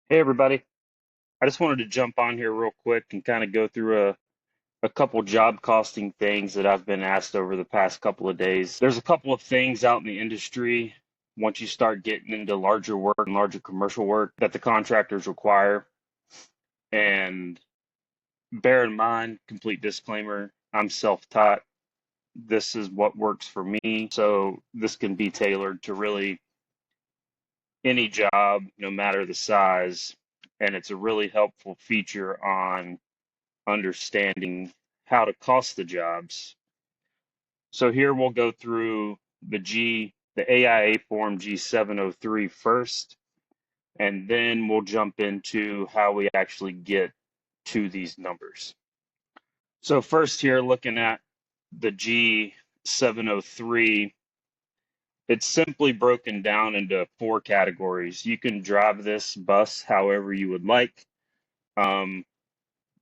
Hey everybody. I just wanted to jump on here real quick and kind of go through a couple job costing things that I've been asked over the past couple of days. There's a couple of things out in the industry once you start getting into larger work and larger commercial work that the contractors require. And bear in mind, complete disclaimer, I'm self-taught. This is what works for me. So this can be tailored to really any job, no matter the size. And it's a really helpful feature on understanding how to cost the jobs. So here we'll go through the AIA Form G703 first, and then we'll jump into how we actually get to these numbers. So first here, looking at the G703, it's simply broken down into four categories. You can drive this bus however you would like. Um,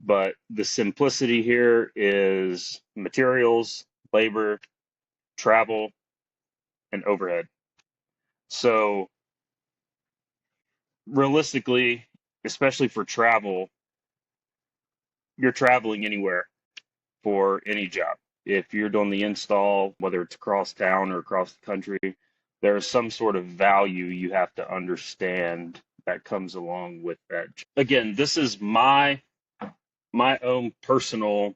But the simplicity here is materials, labor, travel, and overhead. So realistically, especially for travel, you're traveling anywhere for any job. If you're doing the install, whether it's across town or across the country, there's some sort of value you have to understand that comes along with that. Again, this is my own personal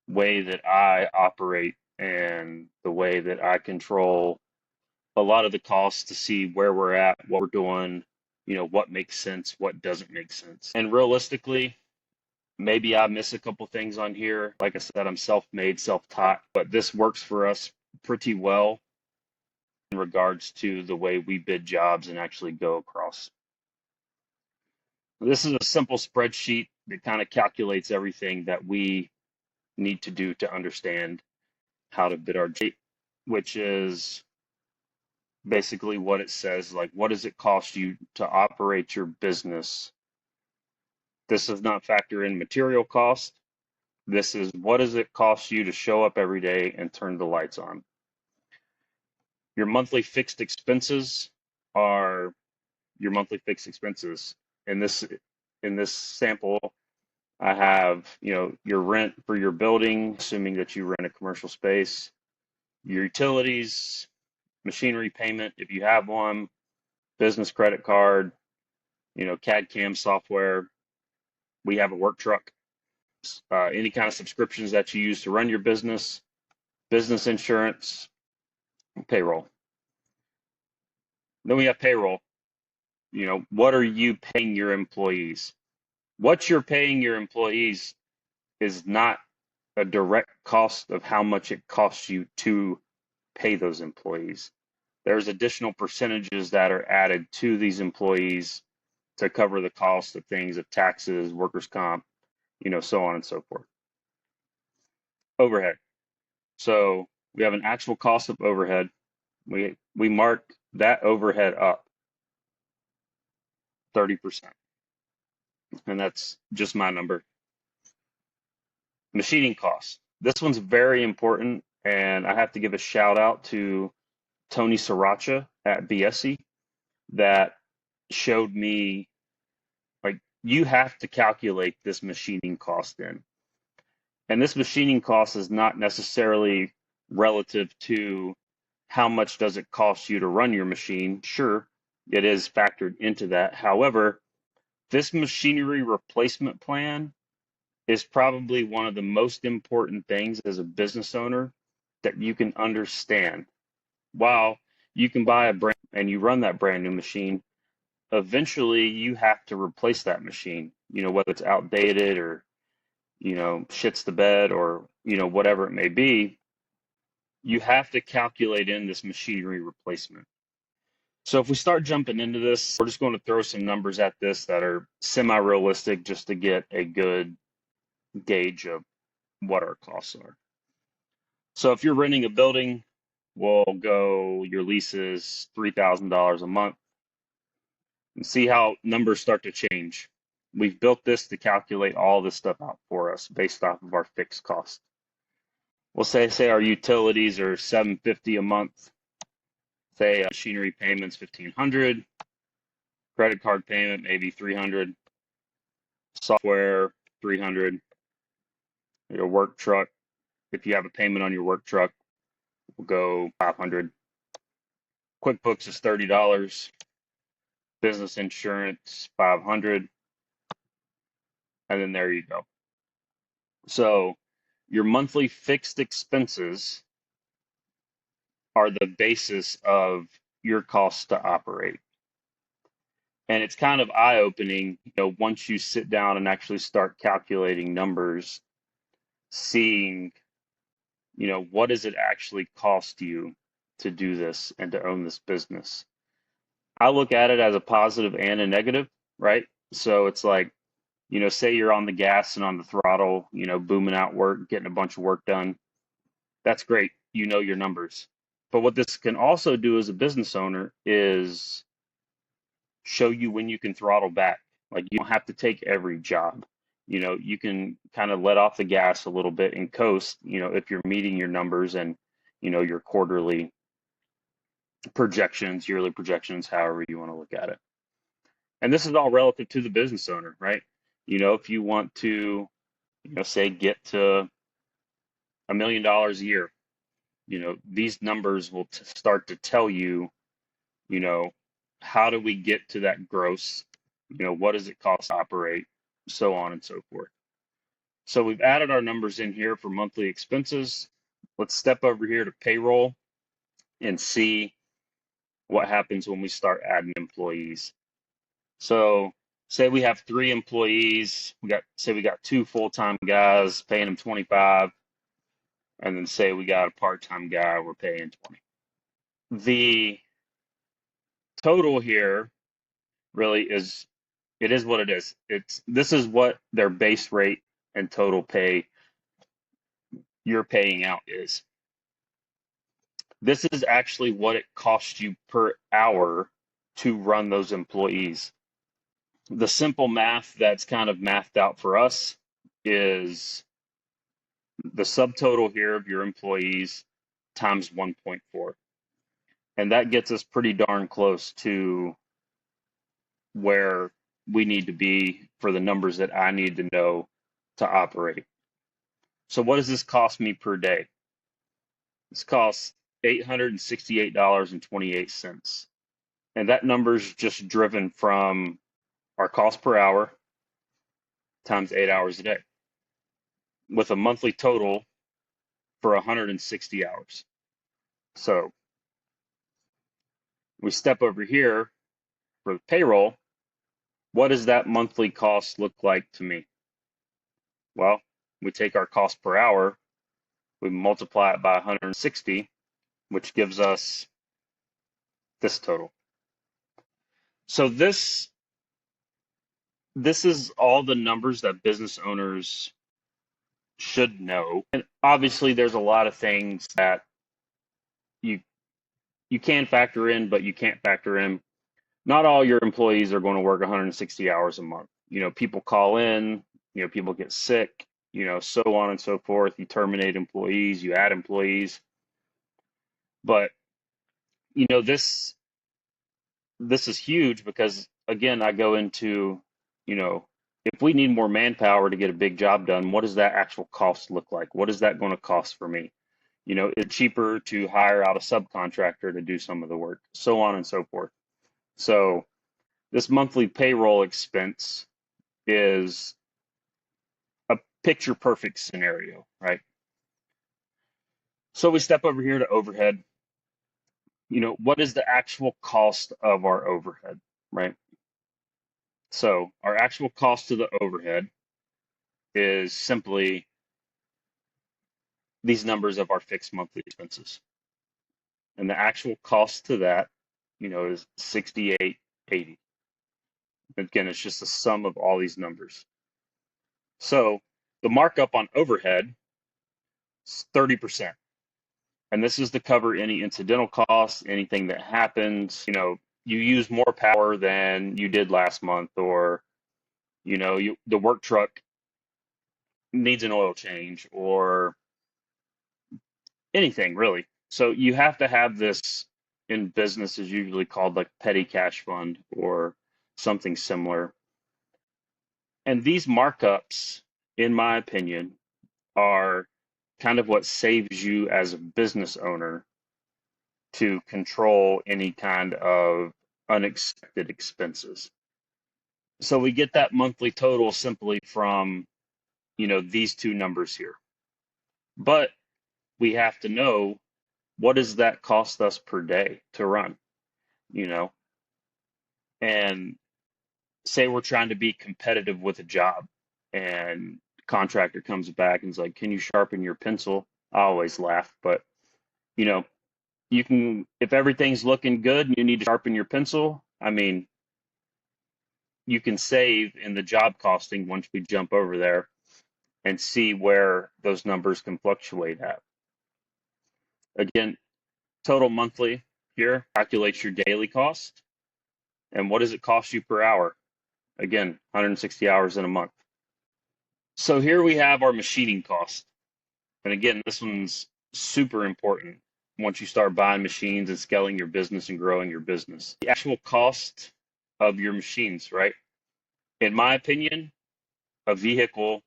way that I operate and the way that I control a lot of the costs to see where we're at, what we're doing, what makes sense, what doesn't make sense. And realistically, maybe I miss a couple things on here. Like I said, I'm self-made, self-taught, but this works for us pretty well in regards to the way we bid jobs and actually go across. This is a simple spreadsheet that kind of calculates everything that we need to do to understand how to bid our job, which is basically what it says, like what does it cost you to operate your business? This does not factor in material cost. This is what does it cost you to show up every day and turn the lights on? Your monthly fixed expenses are your monthly fixed expenses. In this sample, I have, your rent for your building, assuming that you rent a commercial space, your utilities, machinery payment if you have one, business credit card, CAD CAM software. We have a work truck, any kind of subscriptions that you use to run your business, business insurance, payroll. Then we have payroll. What are you paying your employees? What you're paying your employees is not a direct cost of how much it costs you to pay those employees. There's additional percentages that are added to these employees to cover the cost of things of taxes, workers' comp, so on and so forth. Overhead. So we have an actual cost of overhead. We mark that overhead up 30%, and that's just my number. Machining costs. This one's very important, and I have to give a shout out to Tony Sriracha at BSE that showed me, like, you have to calculate this machining cost in. And this machining cost is not necessarily relative to how much does it cost you to run your machine. Sure, it is factored into that. However, this machinery replacement plan is probably one of the most important things as a business owner that you can understand. While you can buy a brand and you run that brand new machine, eventually you have to replace that machine, whether it's outdated or, shits the bed or, whatever it may be. You have to calculate in this machinery replacement. So if we start jumping into this, we're just going to throw some numbers at this that are semi-realistic just to get a good gauge of what our costs are. So if you're renting a building, we'll go your lease is $3,000 a month and see how numbers start to change. We've built this to calculate all this stuff out for us based off of our fixed cost. We'll say our utilities are $750 a month. Say machinery payments $1,500. Credit card payment, maybe 300. Software, 300. Your work truck, if you have a payment on your work truck, will go 500. QuickBooks is $30. Business insurance, 500. And then there you go. So your monthly fixed expenses are the basis of your costs to operate. And it's kind of eye-opening, once you sit down and actually start calculating numbers, seeing, what does it actually cost you to do this and to own this business? I look at it as a positive and a negative, right? So it's like, say you're on the gas and on the throttle, booming out work, getting a bunch of work done. That's great. You know your numbers. But what this can also do as a business owner is show you when you can throttle back. Like you don't have to take every job. You can kind of let off the gas a little bit and coast, if you're meeting your numbers and, your quarterly projections, yearly projections, however you want to look at it. And this is all relative to the business owner, right? If you want to, say get to $1 million a year, these numbers will start to tell you, you know, how do we get to that gross? What does it cost to operate? So on and so forth. So we've added our numbers in here for monthly expenses. Let's step over here to payroll and see what happens when we start adding employees. So say we have 3 employees, we got 2 full-time guys paying them 25, and then say we got a part-time guy, we're paying 20. The total here really is, it is what it is. This is what their base rate and total pay you're paying out is. This is actually what it costs you per hour to run those employees. The simple math that's kind of mathed out for us is the subtotal here of your employees times 1.4. And that gets us pretty darn close to where we need to be for the numbers that I need to know to operate. So what does this cost me per day? This costs $868.28. And that number's just driven from our cost per hour times 8 hours a day with a monthly total for 160 hours. So we step over here for the payroll. What does that monthly cost look like to me? Well, we take our cost per hour, we multiply it by 160, which gives us this total. So this is all the numbers that business owners should know. And obviously there's a lot of things that you can factor in, but you can't factor in. Not all your employees are going to work 160 hours a month. People call in, people get sick, so on and so forth. You terminate employees, you add employees. But, this is huge because again, I go into, if we need more manpower to get a big job done, what does that actual cost look like? What is that going to cost for me? It's cheaper to hire out a subcontractor to do some of the work, so on and so forth. So this monthly payroll expense is a picture perfect scenario, right? So we step over here to overhead. What is the actual cost of our overhead, right? So our actual cost to the overhead is simply these numbers of our fixed monthly expenses. And the actual cost to that, is 68.80. Again, it's just the sum of all these numbers. So the markup on overhead is 30%. And this is to cover any incidental costs, anything that happens, you use more power than you did last month, or, the work truck needs an oil change, or anything really. So you have to have this in business is usually called like petty cash fund or something similar. And these markups, in my opinion, are kind of what saves you as a business owner to control any kind of unexpected expenses. So we get that monthly total simply from, these two numbers here. But we have to know, what does that cost us per day to run, you know? And say we're trying to be competitive with a job, and contractor comes back and is like, "Can you sharpen your pencil?" I always laugh, but you know, you can, if everything's looking good and you need to sharpen your pencil, I mean, you can save in the job costing once we jump over there and see where those numbers can fluctuate at. Again, total monthly here calculates your daily cost. And what does it cost you per hour? Again, 160 hours in a month. So here we have our machining cost. And again, this one's super important once you start buying machines and scaling your business and growing your business. The actual cost of your machines, right? In my opinion, a vehicle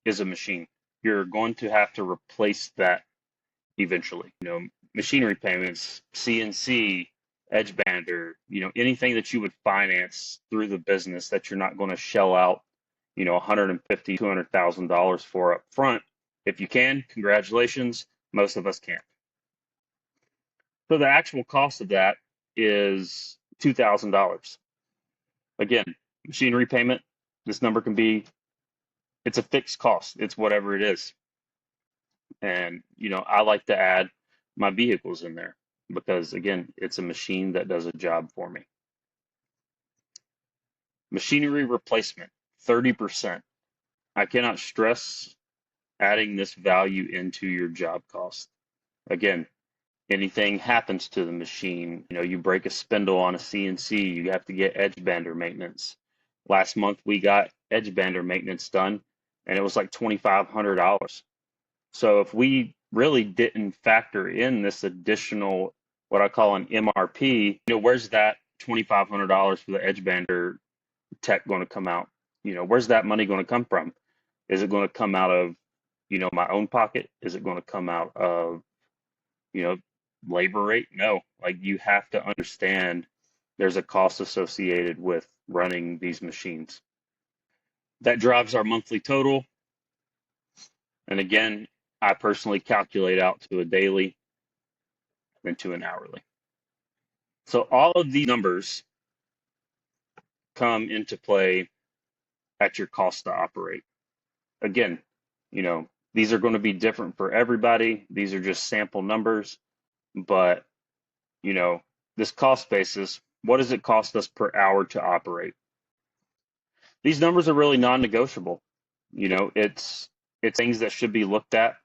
is a machine. You're going to have to replace that eventually. Machinery payments, CNC, edge bander, anything that you would finance through the business that you're not going to shell out, $150,000, $200,000 for up front. If you can, congratulations. Most of us can't. So the actual cost of that is $2,000. Again, machinery payment, this number can be, it's a fixed cost. It's whatever it is. And, I like to add my vehicles in there because, again, it's a machine that does a job for me. Machinery replacement, 30%. I cannot stress adding this value into your job cost. Again, anything happens to the machine, you break a spindle on a CNC, you have to get edge bander maintenance. Last month we got edge bander maintenance done and it was like $2,500. So if we really didn't factor in this additional, what I call an MRP, where's that $2,500 for the edge bander tech going to come out? Where's that money going to come from? Is it going to come out of, my own pocket? Is it going to come out of, labor rate? No, like you have to understand there's a cost associated with running these machines. That drives our monthly total. And again, I personally calculate out to a daily and to an hourly. So all of these numbers come into play at your cost to operate. Again, these are going to be different for everybody. These are just sample numbers, but this cost basis, what does it cost us per hour to operate? These numbers are really non-negotiable. It's things that should be looked at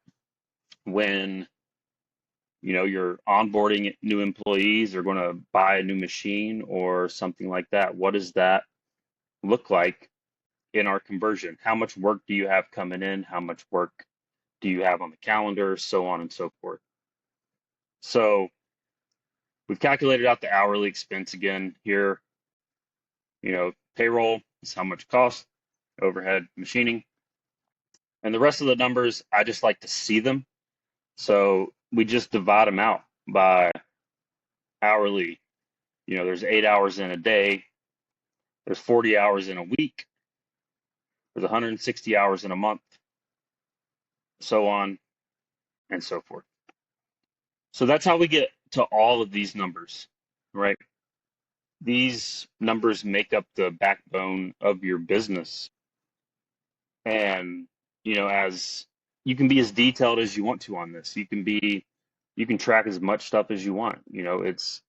when you're onboarding new employees or going to buy a new machine or something like that. What does that look like in our conversion? How much work do you have coming in? How much work do you have on the calendar? So on and so forth. So we've calculated out the hourly expense again here. Payroll is how much it costs, overhead, machining. And the rest of the numbers, I just like to see them. So we just divide them out by hourly. There's 8 hours in a day. There's 40 hours in a week. There's 160 hours in a month. So on and so forth. So that's how we get to all of these numbers, right? These numbers make up the backbone of your business. And, as you can be as detailed as you want to on this, you can track as much stuff as you want. It's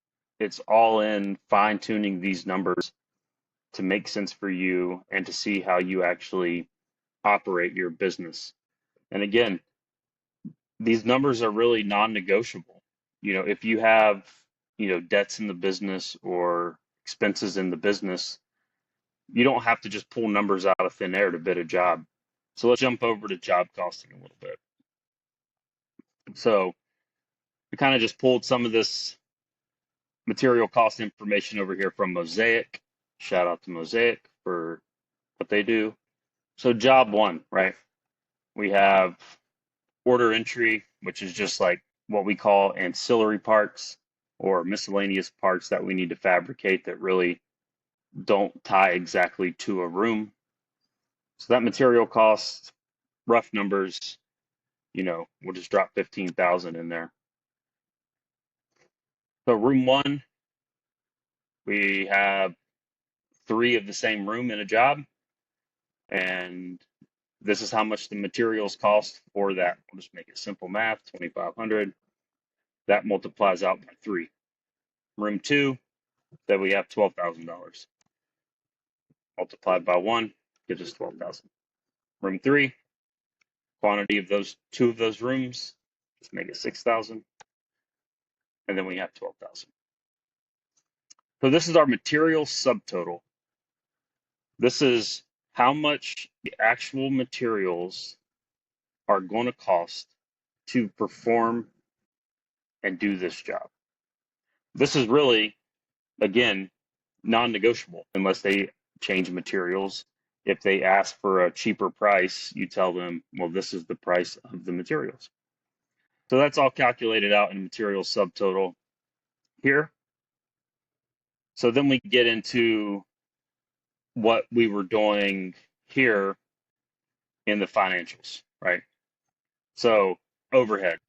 all in fine tuning these numbers to make sense for you and to see how you actually operate your business. And again, these numbers are really non-negotiable. If you have, debts in the business or expenses in the business, you don't have to just pull numbers out of thin air to bid a job. So let's jump over to job costing a little bit. So we kind of just pulled some of this material cost information over here from Mosaic. Shout out to Mosaic for what they do. So job one, right? We have order entry, which is just like what we call ancillary parts or miscellaneous parts that we need to fabricate that really don't tie exactly to a room. So that material cost, rough numbers, we'll just drop 15,000 in there. So room one, we have three of the same room in a job, and this is how much the materials cost for that. We'll just make it simple math, 2,500. That multiplies out by three. Room two, that we have $12,000. Multiplied by one gives us 12,000. Room three, quantity of those two of those rooms, just make it 6,000. And then we have 12,000. So this is our material subtotal. This is how much the actual materials are going to cost to perform and do this job. This is really, again, non-negotiable unless they change materials. If they ask for a cheaper price, you tell them, well, this is the price of the materials. So that's all calculated out in material subtotal here. So then we get into what we were doing here in the financials, right? So overhead,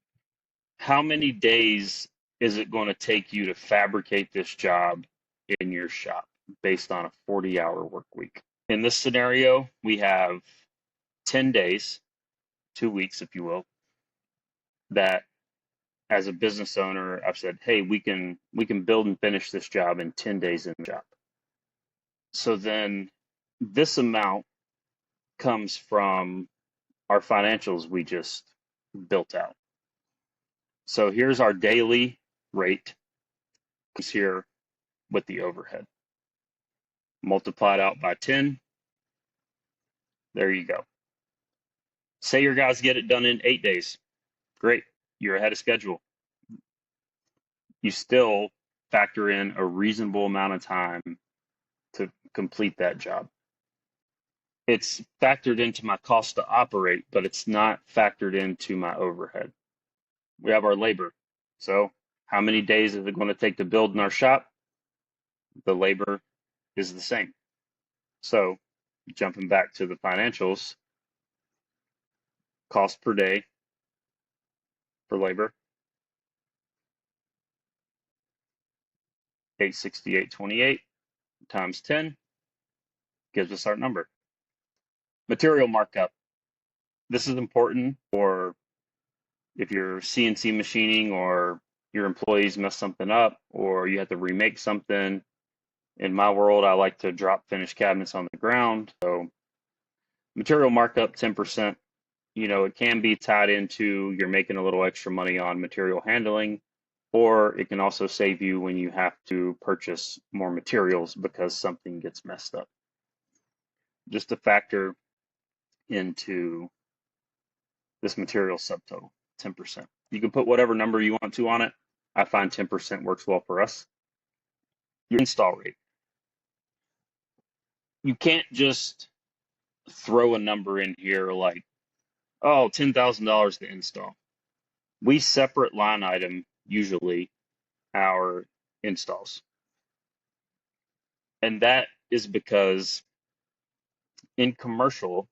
how many days is it going to take you to fabricate this job in your shop based on a 40-hour work week? In this scenario, we have 10 days, 2 weeks, if you will, that as a business owner, I've said, hey, we can build and finish this job in 10 days in the shop. So then this amount comes from our financials we just built out. So here's our daily rate, comes here with the overhead. Multiplied out by 10. There you go. Say your guys get it done in 8 days. Great. You're ahead of schedule. You still factor in a reasonable amount of time to complete that job. It's factored into my cost to operate, but it's not factored into my overhead. We have our labor. So how many days is it going to take to build in our shop? The labor is the same. So jumping back to the financials, cost per day for labor, 868.28 times 10 gives us our number. Material markup. This is important for if you're CNC machining or your employees mess something up or you have to remake something. In my world, I like to drop finished cabinets on the ground. So material markup, 10%. It can be tied into you're making a little extra money on material handling, or it can also save you when you have to purchase more materials because something gets messed up. Just a factor into this material subtotal, 10%. You can put whatever number you want to on it. I find 10% works well for us. Your install rate. You can't just throw a number in here like, oh, $10,000 to install. We separate line item usually our installs. And that is because in commercial,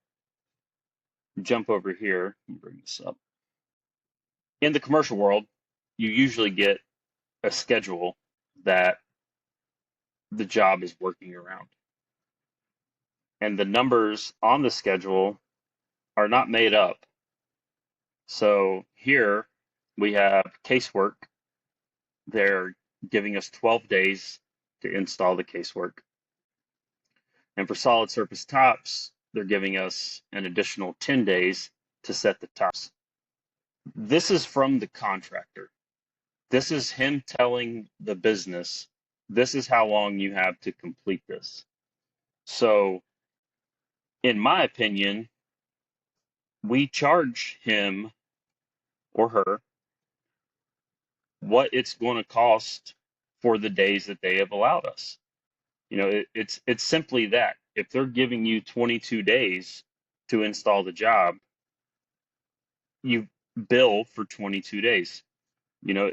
jump over here and bring this up. In the commercial world, you usually get a schedule that the job is working around. And the numbers on the schedule are not made up. So here we have casework. They're giving us 12 days to install the casework. And for solid surface tops, they're giving us an additional 10 days to set the tops. This is from the contractor. This is him telling the business, this is how long you have to complete this. So, in my opinion, we charge him or her what it's going to cost for the days that they have allowed us. It's simply that. If they're giving you 22 days to install the job, you bill for 22 days. You know,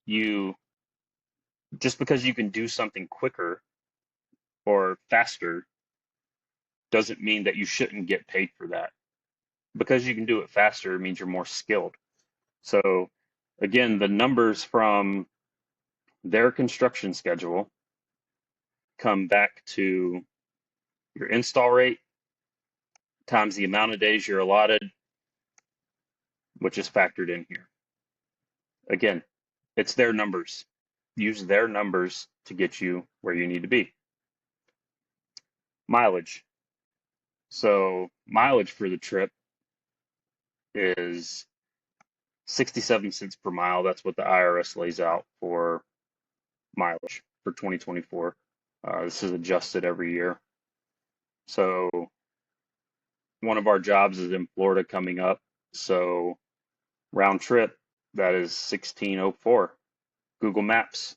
you just because you can do something quicker or faster doesn't mean that you shouldn't get paid for that. Because you can do it faster means you're more skilled. So again, the numbers from their construction schedule come back to your install rate times the amount of days you're allotted, which is factored in here. Again, it's their numbers. Use their numbers to get you where you need to be. Mileage. So mileage for the trip is 67 cents per mile. That's what the IRS lays out for mileage for 2024. This is adjusted every year. So one of our jobs is in Florida coming up. So round trip, that is 1604. Google Maps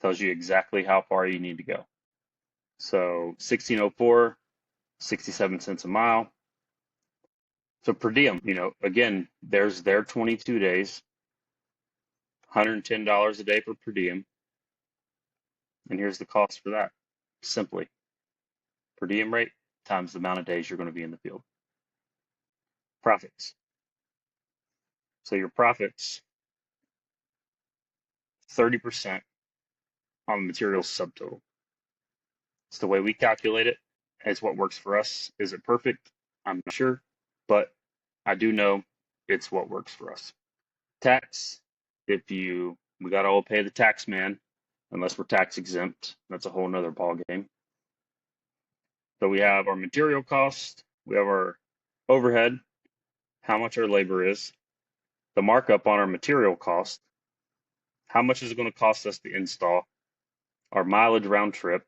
tells you exactly how far you need to go. So 1604, 67 cents a mile. So per diem, again, there's their 22 days, $110 a day for per diem. And here's the cost for that. Simply per diem rate times the amount of days you're going to be in the field. Profits. So your profits, 30% on the materials subtotal. It's the way we calculate it. It's what works for us. Is it perfect? I'm not sure, but I do know it's what works for us. Tax, we got to all pay the tax man, unless we're tax exempt. That's a whole nother ball game. So we have our material cost, we have our overhead, how much our labor is, the markup on our material cost, how much is it going to cost us to install, our mileage round trip,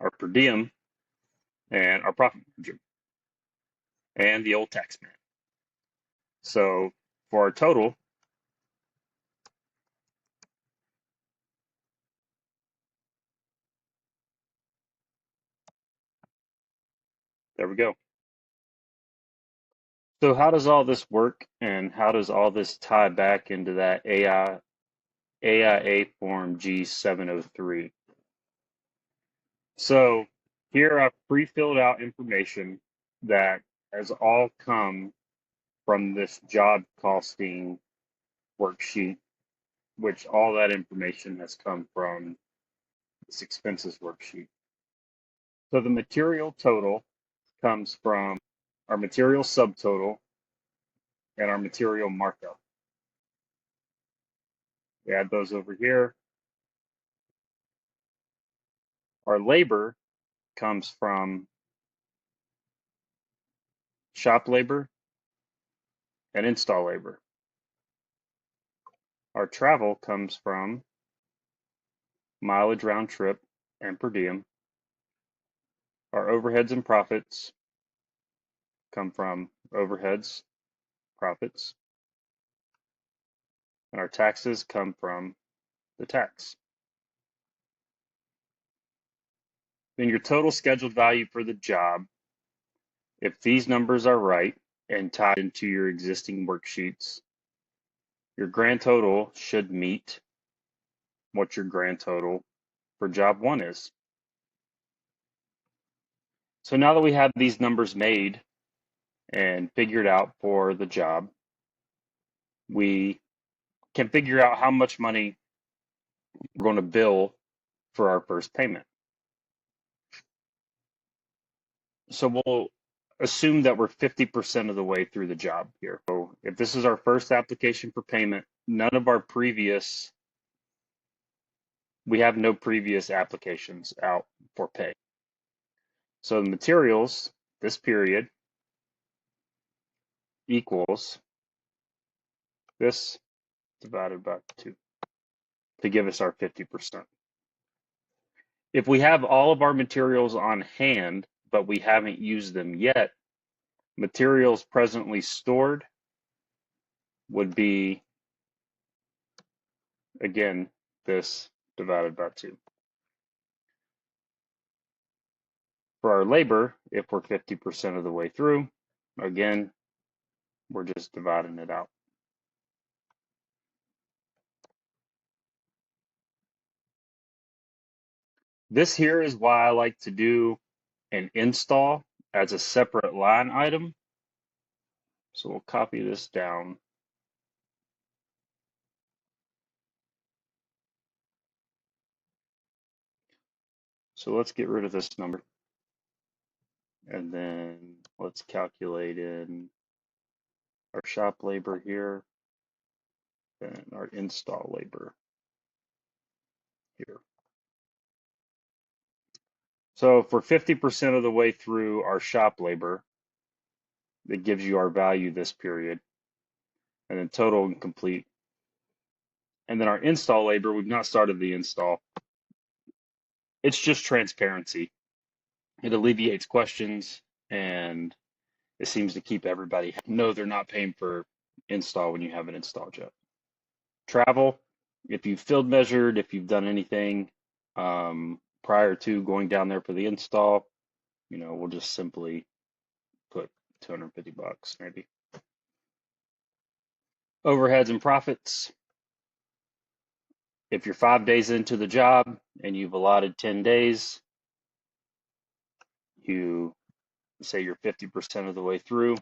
our per diem, and our profit margin, and the old tax man. So for our total, there we go. So how does all this work, and how does all this tie back into that AIA Form G703? So here I've pre-filled out information that has all come from this job costing worksheet, which all that information has come from this expenses worksheet. So the material total comes from our material subtotal and our material markup. We add those over here. Our labor comes from shop labor and install labor. Our travel comes from mileage round trip and per diem. Our overheads and profits come from overheads, profits, and our taxes come from the tax. Then your total scheduled value for the job, if these numbers are right and tied into your existing worksheets, your grand total should meet what your grand total for job one is. So now that we have these numbers made and figured out for the job, we can figure out how much money we're going to bill for our first payment. So we'll assume that we're 50% of the way through the job here. So if this is our first application for payment, we have no previous applications out for pay. So the materials, this period, equals this divided by 2 to give us our 50%. If we have all of our materials on hand, but we haven't used them yet, materials presently stored would be, again, this divided by 2. For our labor, if we're 50% of the way through, again, we're just dividing it out. This here is why I like to do an install as a separate line item. So we'll copy this down. So let's get rid of this number. And then let's calculate in our shop labor here and our install labor here. So for 50% of the way through our shop labor, it gives you our value this period, and then total and complete. And then our install labor, we've not started the install. It's just transparency. It alleviates questions, and it seems to keep everybody know they're not paying for install when you haven't installed yet. Travel, if you've field measured, if you've done anything prior to going down there for the install, we'll just simply put 250 bucks maybe. Overheads and profits. If you're 5 days into the job and you've allotted 10 days, you say you're 50% of the way through.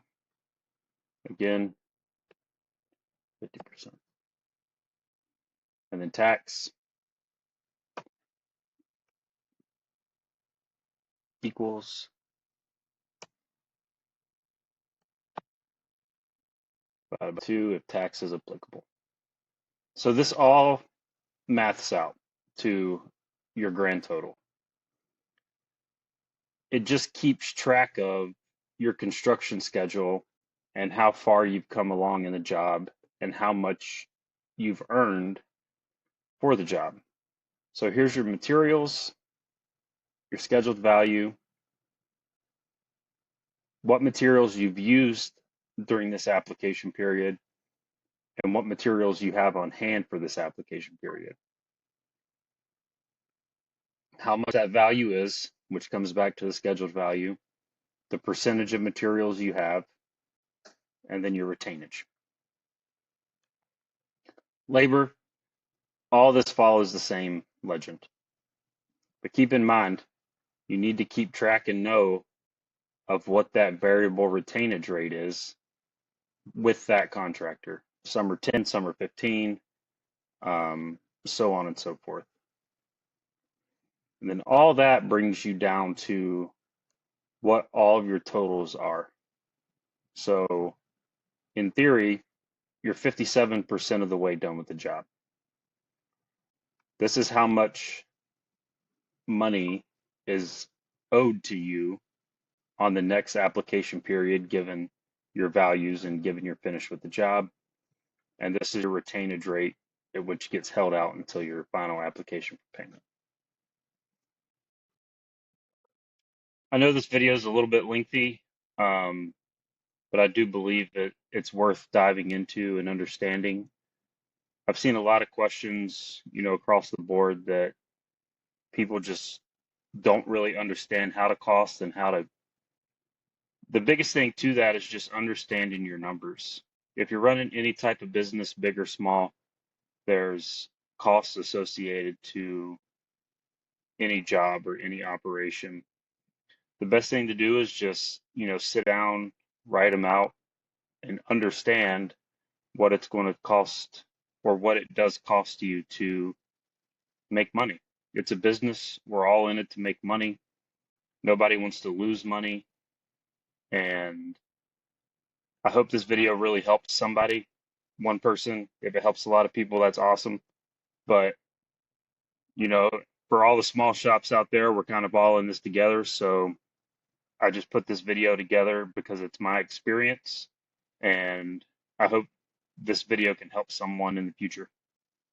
Again, 50%. And then tax equals divided by 2 if tax is applicable. So this all maths out to your grand total. It just keeps track of your construction schedule and how far you've come along in the job and how much you've earned for the job. So here's your materials, your scheduled value, what materials you've used during this application period, and what materials you have on hand for this application period. How much that value is, which comes back to the scheduled value, the percentage of materials you have, and then your retainage. Labor, all this follows the same legend. But keep in mind, you need to keep track and know of what that variable retainage rate is with that contractor. Some are 10, some are 15, so on and so forth. And then all that brings you down to what all of your totals are. So in theory, you're 57% of the way done with the job. This is how much money is owed to you on the next application period, given your values and given you're finished with the job. And this is your retainage rate, which gets held out until your final application for payment. I know this video is a little bit lengthy, but I do believe that it's worth diving into and understanding. I've seen a lot of questions, across the board that people just don't really understand how to cost and how to. The biggest thing to that is just understanding your numbers. If you're running any type of business, big or small, there's costs associated to any job or any operation. The best thing to do is just, sit down, write them out, and understand what it's going to cost or what it does cost you to make money. It's a business. We're all in it to make money. Nobody wants to lose money. And I hope this video really helps somebody, one person. If it helps a lot of people, that's awesome. But, you know, for all the small shops out there, we're kind of all in this together. So I just put this video together because it's my experience. And I hope this video can help someone in the future.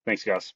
Thanks, guys.